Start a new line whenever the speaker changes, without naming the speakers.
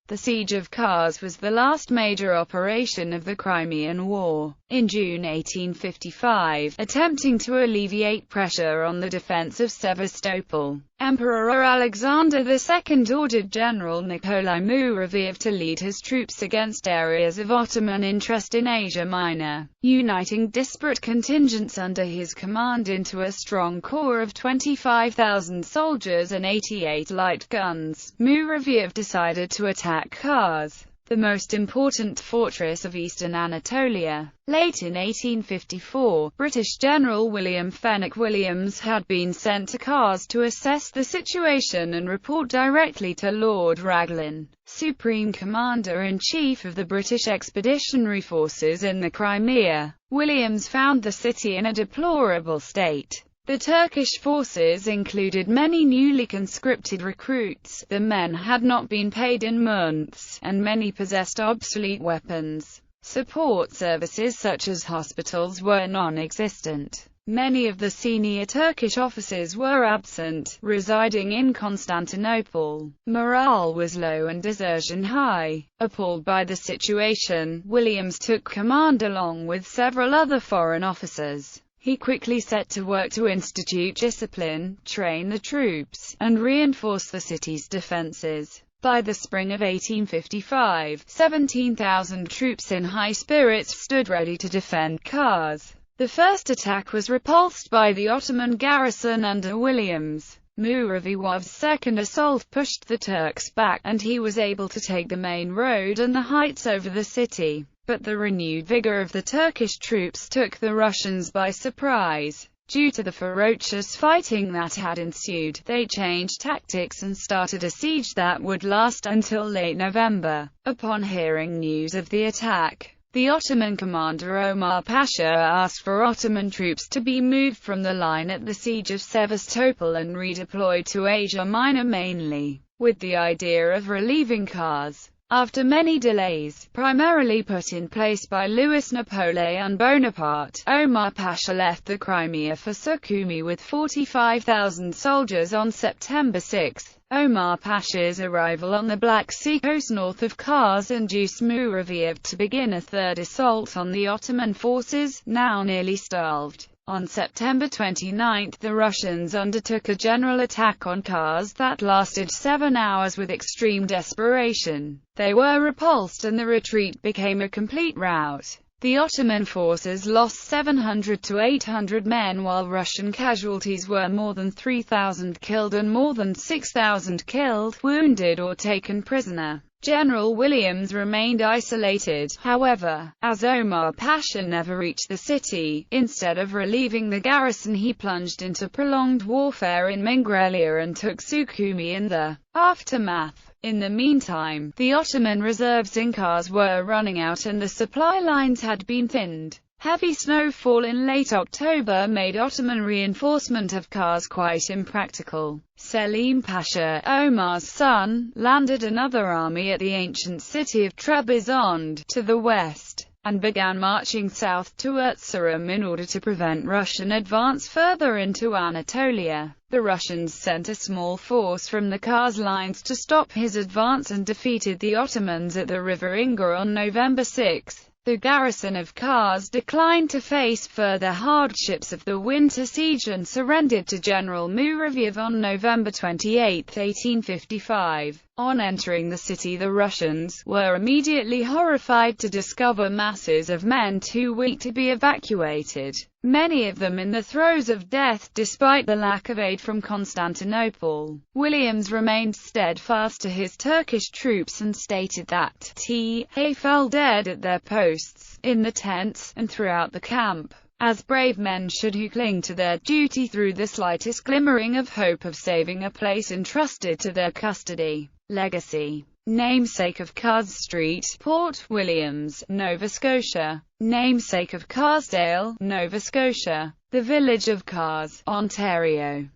The Siege of Kars was the last major operation of the Crimean War. In June 1855, attempting to alleviate pressure on the defense of Sevastopol, Emperor Alexander II ordered General Nikolai Mouraviev to lead his troops against areas of Ottoman interest in Asia Minor, uniting disparate contingents under his command into a strong corps of 25,000 soldiers and 88 light guns. Mouraviev decided to attack Kars, the most important fortress of eastern Anatolia. Late in 1854, British General William Fenwick Williams had been sent to Kars to assess the situation and report directly to Lord Raglan, Supreme Commander-in-Chief of the British Expeditionary Forces in the Crimea. Williams found the city in a deplorable state. The Turkish forces included many newly conscripted recruits, the men had not been paid in months, and many possessed obsolete weapons. Support services such as hospitals were non-existent. Many of the senior Turkish officers were absent, residing in Constantinople. Morale was low and desertion high. Appalled by the situation, Williams took command along with several other foreign officers. He quickly set to work to institute discipline, train the troops, and reinforce the city's defenses. By the spring of 1855, 17,000 troops in high spirits stood ready to defend Kars. The first attack was repulsed by the Ottoman garrison under Williams. Mouraviev's second assault pushed the Turks back, and he was able to take the main road and the heights over the city. But the renewed vigor of the Turkish troops took the Russians by surprise. Due to the ferocious fighting that had ensued, they changed tactics and started a siege that would last until late November. Upon hearing news of the attack, the Ottoman commander Omar Pasha asked for Ottoman troops to be moved from the line at the siege of Sevastopol and redeployed to Asia Minor mainly, with the idea of relieving Kars. After many delays, primarily put in place by Louis Napoleon Bonaparte, Omar Pasha left the Crimea for Sukhumi with 45,000 soldiers on September 6. Omar Pasha's arrival on the Black Sea coast north of Kars induced Mouraviev to begin a third assault on the Ottoman forces, now nearly starved. On September 29, the Russians undertook a general attack on Kars that lasted 7 hours with extreme desperation. They were repulsed and the retreat became a complete rout. The Ottoman forces lost 700 to 800 men while Russian casualties were more than 3,000 killed and more than 6,000 killed, wounded or taken prisoner. General Williams remained isolated, however, as Omar Pasha never reached the city. Instead of relieving the garrison, he plunged into prolonged warfare in Mingrelia and took Sukhumi in the aftermath. In the meantime, the Ottoman reserves in Kars were running out and the supply lines had been thinned. Heavy snowfall in late October made Ottoman reinforcement of Kars quite impractical. Selim Pasha, Omar's son, landed another army at the ancient city of Trebizond, to the west, and began marching south to Erzurum in order to prevent Russian advance further into Anatolia. The Russians sent a small force from the Kars lines to stop his advance and defeated the Ottomans at the river Inger on November 6. The garrison of Kars declined to face further hardships of the winter siege and surrendered to General Mouraviev on November 28, 1855. On entering the city, the Russians were immediately horrified to discover masses of men too weak to be evacuated, many of them in the throes of death despite the lack of aid from Constantinople. Williams remained steadfast to his Turkish troops and stated that they fell dead at their posts, in the tents, and throughout the camp, as brave men should who cling to their duty through the slightest glimmering of hope of saving a place entrusted to their custody. Legacy. Namesake of Kars Street, Port Williams, Nova Scotia. Namesake of Karsdale, Nova Scotia. The village of Kars, Ontario.